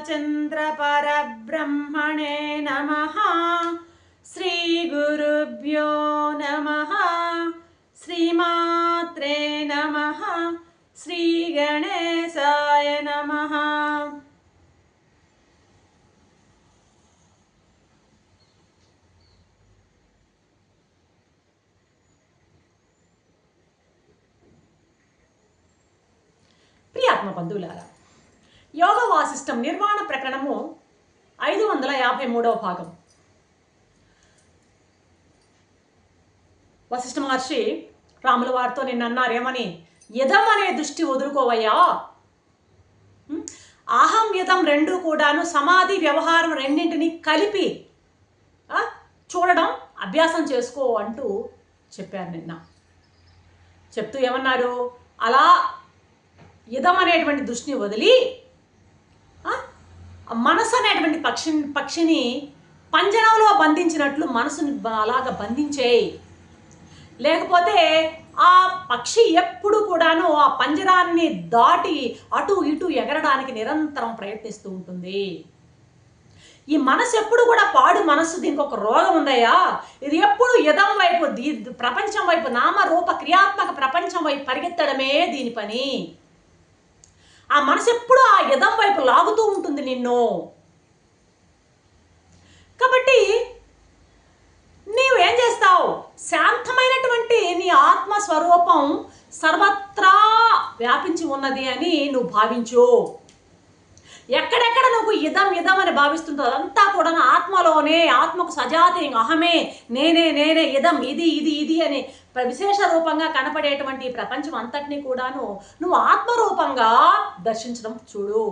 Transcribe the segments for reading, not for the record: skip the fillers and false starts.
रामचन्द्रपरब्रह्मणे नमः। श्रीगुरुभ्यो नमः। श्रीमात्रे नमः। श्रीगणेशाय नमः। ప్రియాత్మ బంధువులారా, యోగ వాసిష్టం నిర్వాణ ప్రకరణము 553వ భాగం. వశిష్ఠ మహర్షి రాముల వారితో నిన్న అన్నారేమని, యదం అనే దృష్టి వదులుకోవయ్యా, అహం యదం రెండు కూడాను సమాధి వ్యవహారం రెండింటిని కలిపి చూడడం అభ్యాసం చేసుకో అంటూ చెప్పారు నిన్న. చెప్తూ ఏమన్నారు, అలా యదం అనేటువంటి దృష్టిని వదిలి మనసు అనేటువంటి పక్షిని పంజరంలో బంధించినట్లు మనసుని అలాగ బంధించేయి. లేకపోతే ఆ పక్షి ఎప్పుడు కూడాను ఆ పంజరాన్ని దాటి అటు ఇటు ఎగరడానికి నిరంతరం ప్రయత్నిస్తూ ఉంటుంది. ఈ మనసు ఎప్పుడు కూడా పాడు మనసు, దీనికి ఒక రోగం ఉందయ్యా. ఇది ఎప్పుడు యదం వైపు, ప్రపంచం వైపు, నామరూప క్రియాత్మక ప్రపంచం వైపు పరిగెత్తడమే దీని పని. ఆ మనసు ఎప్పుడు ఆ యదం వైపు లాగుతూ ఉంటుంది నిన్ను. కాబట్టి నీవు ఏం చేస్తావు, శాంతమైనటువంటి నీ ఆత్మస్వరూపం సర్వత్రా వ్యాపించి ఉన్నది అని నువ్వు భావించు. ఎక్కడెక్కడ నువ్వు ఇదం ఇదం అని భావిస్తుంటావు అదంతా కూడా ఆత్మలోనే, ఆత్మకు సజాతి అహమే, నేనే నేనే ఇదం, ఇది ఇది ఇది అని విశేష రూపంగా కనపడేటువంటి ప్రపంచం అంతటినీ కూడాను నువ్వు ఆత్మరూపంగా దర్శించడం చూడు.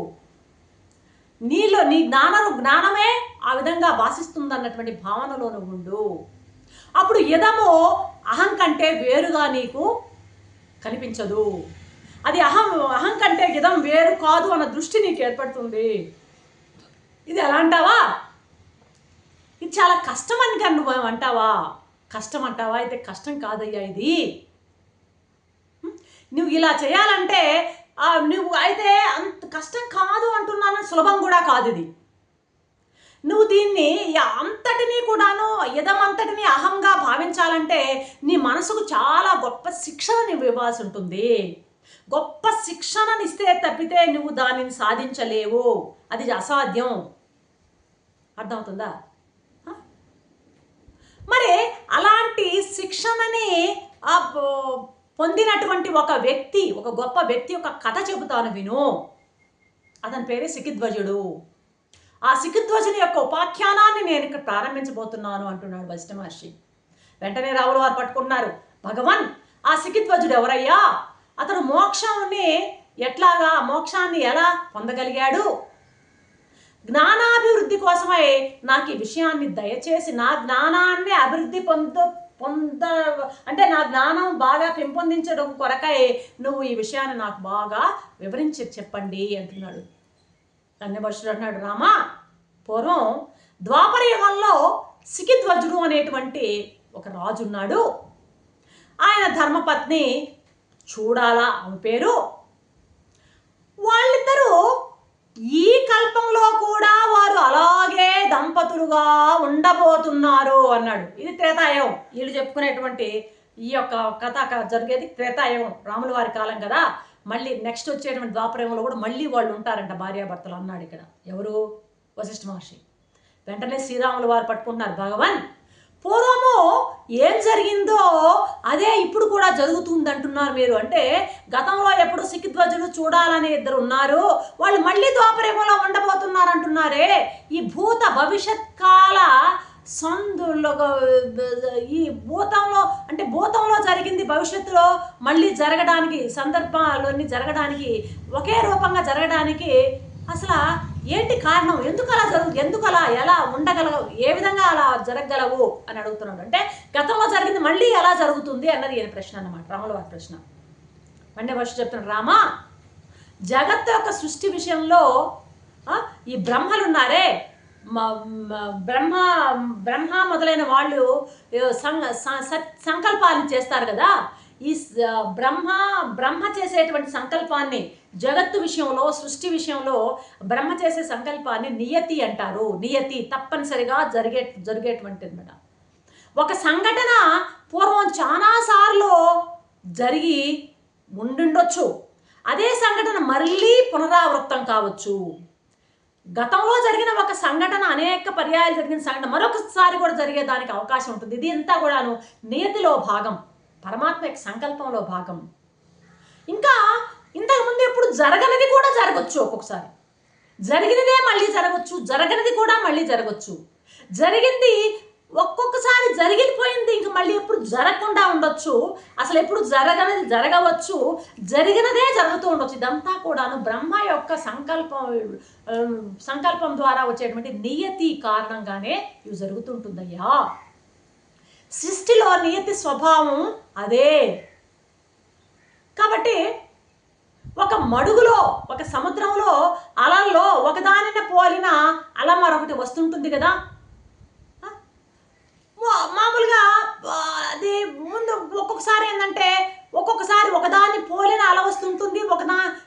నీలో నీ జ్ఞానమే ఆ విధంగా భాషిస్తుందన్నటువంటి భావనలో నువ్వు ఉండు. అప్పుడు యదము అహం కంటే వేరుగా నీకు కనిపించదు. అది అహం కంటే యదం వేరు కాదు అన్న దృష్టి నీకు ఏర్పడుతుంది. ఇది ఎలా అంటావా, ఇది చాలా కష్టం అని కానీ నువ్వు అంటావా, కష్టం అంటావా, అయితే కష్టం కాదయ్యా ఇది. నువ్వు ఇలా చేయాలంటే నువ్వు అయితే అంత కష్టం కాదు అంటున్నాను, సులభం కూడా కాదు ఇది. నువ్వు దీన్ని అంతటినీ కూడాను యదమంతటిని అహంగా భావించాలంటే నీ మనసుకు చాలా గొప్ప శిక్షణ నువ్వు ఇవ్వాల్సి ఉంటుంది. గొప్ప శిక్షణని ఇస్తే తప్పితే నువ్వు దానిని సాధించలేవు, అది అసాధ్యం. అర్థమవుతుందా? మరి అలాంటి శిక్షణని పొందినటువంటి ఒక గొప్ప వ్యక్తి యొక్క కథ చెబుతాను విను. అతని పేరే శిఖిధ్వజుడు. ఆ శిఖిధ్వజుని యొక్క ఉపాఖ్యానాన్ని నేను ఇక్కడ ప్రారంభించబోతున్నాను అంటున్నాడు వశిష్ఠ మహర్షి. వెంటనే రాముల వారు పట్టుకున్నారు, భగవన్, ఆ శిఖిధ్వజుడు ఎవరయ్యా, అతడు మోక్షాన్ని ఎలా పొందగలిగాడు, జ్ఞానాభివృద్ధి కోసమై నాకు ఈ విషయాన్ని దయచేసి నా జ్ఞానాన్ని అభివృద్ధి అంటే నా జ్ఞానం బాగా పెంపొందించడం కొరకై నువ్వు ఈ విషయాన్ని నాకు బాగా వివరించి చెప్పండి అంటున్నాడు. కన్యభర్షుడు అన్నాడు, రామా, పూర్వం ద్వాపర యుగంలో శిఖిధ్వజుడు అనేటువంటి ఒక రాజు ఉన్నాడు. ఆయన ధర్మపత్ని చూడాలా ఆమె పేరు. వాళ్ళిద్దరూ ఈ కల్పంలో కూడా వారు అలాగే దంపతులుగా ఉండబోతున్నారు అన్నాడు. ఇది త్రేతాయుగం. వీళ్ళు చెప్పుకునేటువంటి ఈ యొక్క కథ జరిగేది త్రేతాయుగం, రాముల వారి కాలం కదా. మళ్ళీ నెక్స్ట్ వచ్చేటువంటి ద్వాపరయుగంలో కూడా మళ్ళీ వాళ్ళు ఉంటారంట, భార్యాభర్తలు అన్నాడు ఇక్కడ ఎవరు, వశిష్ఠ మహర్షి. వెంటనే శ్రీరాముల వారు పట్టుకుంటున్నారు, భగవన్, పూర్వము ఏం జరిగిందో అదే ఇప్పుడు కూడా జరుగుతుంది అంటున్నారు మీరు. అంటే గతంలో ఎప్పుడు శిఖిధ్వజుడు చూడాలని ఇద్దరు ఉన్నారు, వాళ్ళు మళ్ళీ ద్వాపరయుగంలో ఉండబోతున్నారు అంటున్నారే. ఈ భూత భవిష్యత్ కాల సందులో ఈ భూతంలో జరిగింది భవిష్యత్తులో మళ్ళీ జరగడానికి, సందర్భాలన్నీ జరగడానికి, ఒకే రూపంగా జరగడానికి అసలు ఏంటి కారణం, ఎందుకు అలా ఎలా ఉండగలవు, ఏ విధంగా అలా జరగగలవు అని అడుగుతున్నాడు. అంటే గతంలో జరిగింది మళ్ళీ ఎలా జరుగుతుంది అన్నది ఈయన ప్రశ్న అన్నమాట, రాముల వారి ప్రశ్న. అంటే ఫస్ట్ చెప్తున్నాడు, రామా, జగత్తు యొక్క సృష్టి విషయంలో ఈ బ్రహ్మలు ఉన్నారే, బ్రహ్మ మొదలైన వాళ్ళు సంకల్పాలు చేస్తారు కదా. ఈ బ్రహ్మ చేసేటువంటి సంకల్పాన్ని జగత్తు విషయంలో, సృష్టి విషయంలో బ్రహ్మ చేసే సంకల్పాన్ని నియతి అంటారు. నియతి తప్పనిసరిగా జరిగేటువంటి అనమాట. ఒక సంఘటన పూర్వం చాలాసార్లు జరిగి ఉండుండొచ్చు, అదే సంఘటన మళ్ళీ పునరావృతం కావచ్చు. గతంలో జరిగిన ఒక సంఘటన, అనేక పర్యాయాలు జరిగిన సంఘటన మరొకసారి కూడా జరిగేదానికి అవకాశం ఉంటుంది. ఇది అంతా కూడాను నియతిలో భాగం, పరమాత్మ యొక్క సంకల్పంలో భాగం. ఇంకా ఇంతకుముందు ఎప్పుడు జరగనిది కూడా జరగచ్చు, ఒక్కొక్కసారి జరిగినదే మళ్ళీ జరగచ్చు, జరగనిది కూడా మళ్ళీ జరగచ్చు. జరిగింది ఒక్కొక్కసారి జరిగిపోయింది ఇంక మళ్ళీ ఎప్పుడు జరగకుండా ఉండొచ్చు, అసలు ఎప్పుడు జరగనిది జరగవచ్చు, జరిగినదే జరుగుతూ ఉండొచ్చు. ఇదంతా కూడాను బ్రహ్మ యొక్క సంకల్పం ద్వారా వచ్చేటువంటి నియతి కారణంగానే ఇవి జరుగుతుంటుందయ్యా. సృష్టిలో నియతి స్వభావం అదే. కాబట్టి ఒక మడుగులో, ఒక సముద్రంలో అలల్లో ఒకదానిని పోలిన అల మరొకటి వస్తుంటుంది కదా. మామూలుగా అది ముందు ఒక్కొక్కసారి ఏంటంటే, ఒక్కొక్కసారి ఒకదాన్ని పోలిన అల వస్తుంటుంది,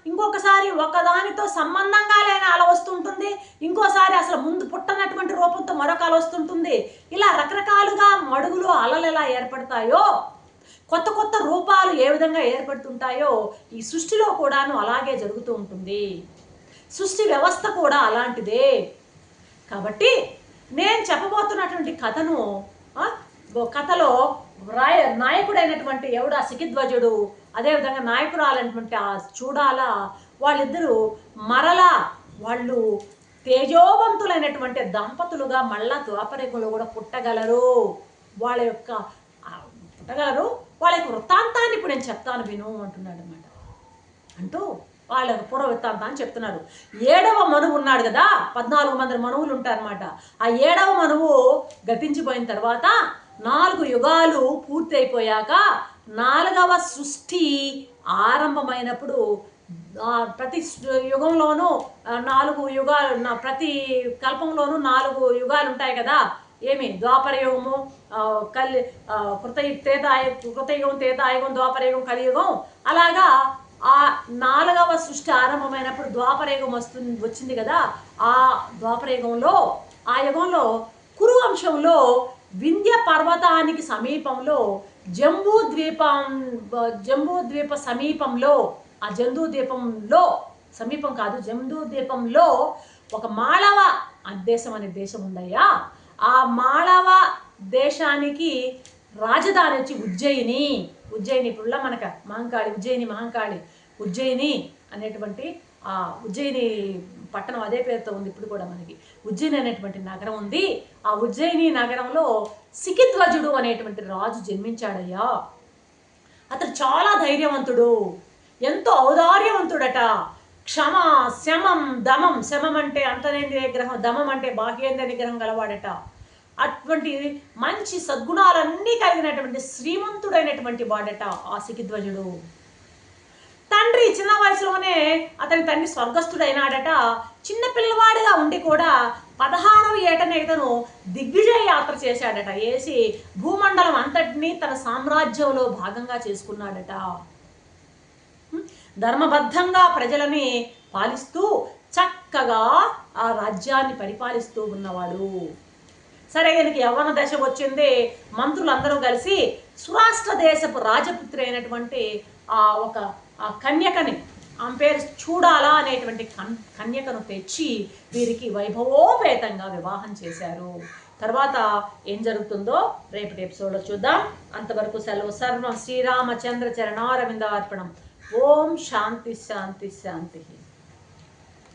ఇంకొకసారి ఒకదానితో సంబంధంగా లేని అల వస్తుంటుంది, ఇంకోసారి అసలు ముందు పుట్టనటువంటి రూపంతో మరొక అల వస్తుంటుంది. ఇలా రకరకాలుగా మడుగులో అలలు ఎలా ఏర్పడతాయో, కొత్త కొత్త రూపాలు ఏ విధంగా ఏర్పడుతుంటాయో ఈ సృష్టిలో కూడాను అలాగే జరుగుతూ ఉంటుంది. సృష్టి వ్యవస్థ కూడా అలాంటిదే. కాబట్టి నేను చెప్పబోతున్నటువంటి కథలో నాయకుడైనటువంటి ఎవడు ఆ శిఖిధ్వజుడు, అదేవిధంగా నాయకురాలైనటువంటి ఆ చూడాల, వాళ్ళిద్దరూ మరలా వాళ్ళు తేజోవంతులైనటువంటి దంపతులుగా మళ్ళా ద్వాపరయుగంలో కూడా పుట్టగలరు. వాళ్ళ యొక్క వృత్తాంతాన్ని ఇప్పుడు నేను చెప్తాను విను అంటున్నాడు అనమాట. అంటూ వాళ్ళ పూర్వ వృత్తాంతాన్ని చెప్తున్నారు. 7వ మనువు ఉన్నాడు కదా, 14 మంది మనువులు ఉంటారన్నమాట. ఆ 7వ మనువు గతించిపోయిన తర్వాత 4 యుగాలు పూర్తి అయిపోయాక 4వ సృష్టి ఆరంభమైనప్పుడు ప్రతి యుగంలోనూ 4 యుగాలు, ప్రతి కల్పంలోనూ 4 యుగాలు ఉంటాయి కదా. ఏమి ద్వాపర యుగము, కృతయుగం, త్రేతాయుగం, ద్వాపరయుగం, కలియుగం. అలాగా ఆ 4వ సృష్టి ఆరంభమైనప్పుడు ద్వాపరయుగం వచ్చింది కదా. ఆ ద్వాపరయుగంలో, ఆ యుగంలో కురు వంశంలో వింధ్య పర్వతానికి సమీపంలో జంబూ ద్వీప సమీపంలో, ఆ జంబూ ద్వీపంలో, సమీపం కాదు, జంబూ ద్వీపంలో ఒక మాళవ దేశం అనే దేశం ఉందయ్యా. ఆ మాళవ దేశానికి రాజధాని వచ్చి ఉజ్జయిని. ఇప్పుడు మనక మహంకాళి, ఉజ్జయిని అనేటువంటి ఆ ఉజ్జయిని పట్టణం అదే పేరుతో ఉంది ఇప్పుడు కూడా మనకి. ఉజ్జయిని అనేటువంటి నగరం ఉంది. ఆ ఉజ్జయిని నగరంలో శిఖిధ్వజుడు అనేటువంటి రాజు జన్మించాడయ్యా. అతడు చాలా ధైర్యవంతుడు, ఎంతో ఔదార్యవంతుడట. క్షమ, శమం, దమం. శమం అంటే అంతరేంద్రియ నిగ్రహం, దమం అంటే బాహ్యేంద్రియ నిగ్రహం గలవాడట. అటువంటి మంచి సద్గుణాలన్నీ కలిగినటువంటి శ్రీమంతుడైనటువంటి వాడట ఆ శిఖిధ్వజుడు. తండ్రి చిన్న వయసులోనే అతని తండ్రి స్వర్గస్థుడైనాడట. చిన్న పిల్లవాడిగా ఉండి కూడా 16వ ఏటనే ఇతను దిగ్విజయ యాత్ర చేశాడట. వేసి భూమండలం అంతటినీ తన సామ్రాజ్యంలో భాగంగా చేసుకున్నాడట. ధర్మబద్ధంగా ప్రజలని పాలిస్తూ చక్కగా ఆ రాజ్యాన్ని పరిపాలిస్తూ ఉన్నవాడు. సరే, ఈయనకి యవ్వన దశ వచ్చింది. మంత్రులందరూ కలిసి సురాష్ట్ర దేశపు రాజపుత్రి అయినటువంటి ఒక కన్యకని, ఆమె పేరు చూడాలా అనేటువంటి కన్యకను తెచ్చి వీరికి వైభవోపేతంగా వివాహం చేశారు. తర్వాత ఏం జరుగుతుందో రేపటి ఎపిసోడ్లో చూద్దాం. అంతవరకు సెలవు. సర్వం శ్రీరామచంద్ర చరణారవిందార్పణం. ఓం శాంతి శాంతి శాంతి.